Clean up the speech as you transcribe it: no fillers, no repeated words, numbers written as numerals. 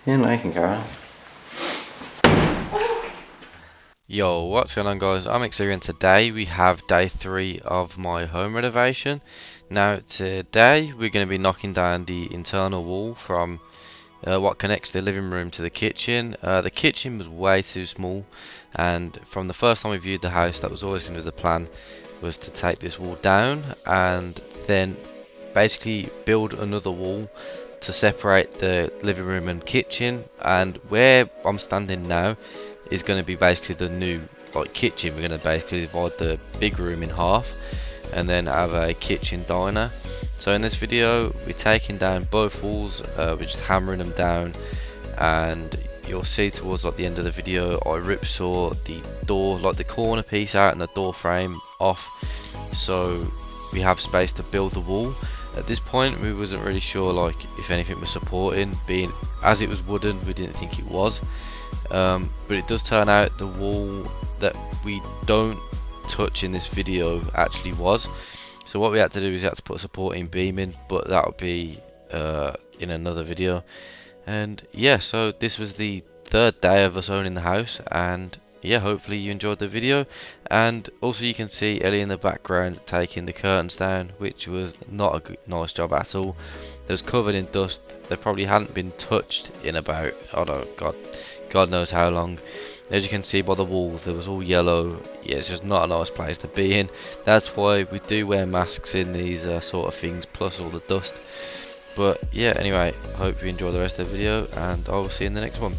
Yeah, no, you can carry on. Yo, what's going on guys? I'm Xavier and today we have day 3 of my home renovation. Now today we're going to be knocking down the internal wall from what connects the living room to the kitchen. The kitchen was way too small, and from the first time we viewed the house that was always going to be the plan, was to take this wall down and then basically build another wall to separate the living room and kitchen. And where I'm standing now is going to be basically the new kitchen. We're going to basically divide the big room in half and then have a kitchen diner. So in this video we're taking down both walls, we're just hammering them down, and you'll see towards the end of the video I rip saw the door, the corner piece out and the door frame off, so we have space to build the wall. At this point we wasn't really sure if anything was supporting, being as it was wooden we didn't think it was, but it does turn out the wall that we don't touch in this video actually was. So what we had to do is we had to put a supporting beam in, but that would be in another video. And yeah, so this was the third day of us owning the house, and yeah, hopefully you enjoyed the video. And also you can see Ellie in the background taking the curtains down, which was not a nice job at all. It was covered in dust. They probably hadn't been touched in about, I don't know, God knows how long. As you can see by the walls, there was all yellow. Yeah, it's just not a nice place to be in. That's why we do wear masks in these sort of things, plus all the dust. But yeah, anyway, hope you enjoy the rest of the video, and I will see you in the next one.